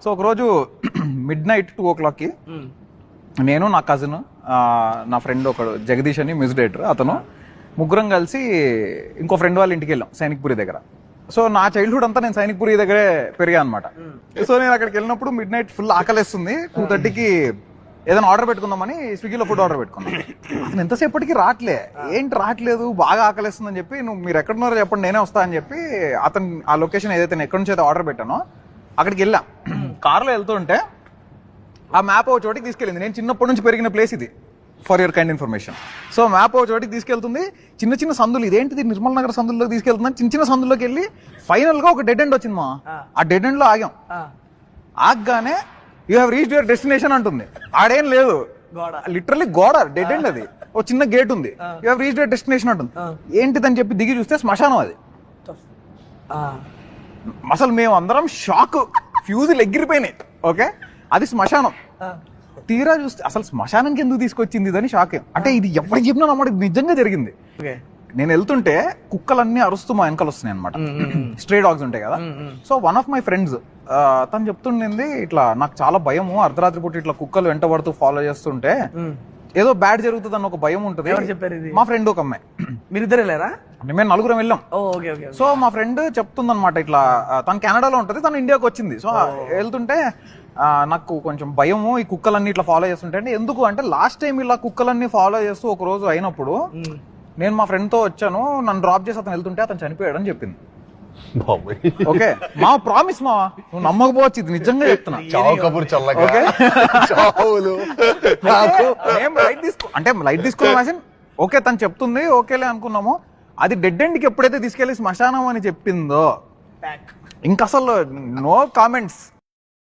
So ఒకరోజు midnight 2 o'clock నేను నా కజిన్ నా ఫ్రెండ్ ఒకడు జగదీష్ అని మ్యూజిక్ డైరెక్టర్, అతను ముగ్గురం కలిసి ఇంకో ఫ్రెండ్ వాళ్ళ ఇంటికి వెళ్ళాం సైనిక్పురి దగ్గర. సో నా చైల్డ్హుడ్ అంతా నేను సైనిక్పురి దగ్గరే పెరిగా అనమాట. సో నేను అక్కడికి వెళ్ళినప్పుడు midnight ఫుల్ ఆకలేస్తుంది, 2:30కి ఏదైనా ఆర్డర్ పెట్టుకుందామని స్విగ్గీలో ఫుడ్ ఆర్డర్ పెట్టుకున్నాను. అతను ఎంతసేపటికి ఏంటి రావట్లేదు, బాగా ఆకలేస్తుంది అని చెప్పి, మీరు ఎక్కడున్నారో చెప్పండి నేనే వస్తా అని చెప్పి అతను ఆ లొకేషన్ ఏదైతే నేను ఎక్కడి నుంచి అయితే ఆర్డర్ పెట్టానో అక్కడికి వెళ్ళాం. కార్లో వెళ్తుంటే ఆ మ్యాప్ ఒక చోటికి తీసుకెళ్ళింది. నేను చిన్నప్పటి నుంచి పెరిగిన ప్లేస్ ఇది, for your kind information. So map ఒక చోటికి తీసుకెళ్తుంది, చిన్న చిన్న సందులు, ఇదేంటిది నిర్మల్ నగర్ సందుల్లోకి తీసుకెళ్తుంది. చిన్న చిన్న సందుల్లోకి వెళ్ళి ఫైనల్ గా ఒక డెడ్ ఎండ్ వచ్చింది. ఆ డెడ్ ఎండ్ లో ఆగాం. ఆగగానే you have reached your destination అంటుంది. ఆడేం లేదు, లిటరల్లీ గోడ, డెడ్ ఎండ్ అది, ఒక చిన్న గేట్ ఉంది. You have reached your destination అంటుంది. ఏంటిదని చెప్పి దిగి చూస్తే శ్మశానం అది. అసలు మేము అందరం షాక్, ఫ్యూజులు ఎగిరిపోయినాయి. ఓకే, అది శ్మశానం. తీరా చూస్తే అసలు శ్మశానానికి ఎందుకు తీసుకొచ్చింది ఇదని షాక్. అంటే ఇది ఎవరికి చెప్పినా నమ్మడం, ఇది నిజంగా జరిగింది. నేను వెళ్తుంటే కుక్కలన్నీ అరుస్తూ మా వెనకాల వస్తున్నాయి అనమాట, స్ట్రే డాగ్స్ ఉంటాయి కదా. So one of my friends తను చెప్తుండింది, ఇట్లా నాకు చాలా భయము, అర్ధరాత్రి పూట ఇట్లా కుక్కలు వెంట పడుతూ ఫాలో చేస్తుంటే ఏదో బ్యాడ్ జరుగుతుంది అన్న ఒక భయం ఉంటుంది. మా ఫ్రెండ్ ఒక అమ్మాయి, మీరిద్దరే లేరా? మేము నలుగురం వెళ్ళాం. సో మా ఫ్రెండ్ చెప్తుంది అనమాట, ఇట్లా తను కెనడాలో ఉంటుంది, తను ఇండియాకి వచ్చింది. సో వెళ్తుంటే నాకు కొంచెం భయము, ఈ కుక్కలన్నీ ఇట్లా ఫాలో చేస్తుంటే. అంటే ఎందుకు అంటే లాస్ట్ టైం ఇలా కుక్కలన్నీ ఫాలో చేస్తూ ఒక రోజు అయినప్పుడు నేను మా ఫ్రెండ్ తో వచ్చాను, నన్ను డ్రాప్ చేసి అతను వెళ్తుంటే అతను చనిపోయాడు అని చెప్పింది. ఓకే, మా ప్రామిస్ మా, నువ్వు నమ్మకపోవచ్చు, ఇది నిజంగా చెప్తున్నా. అంటే లైట్ తీసుకున్నాం. ఓకే తను చెప్తుంది, ఓకేలే అనుకున్నాము. అది డెడ్ ఎండ్కి ఎప్పుడైతే తీసుకెళ్లి శ్మశానం అని చెప్పిందో ఇంక అసలు నో కామెంట్స్.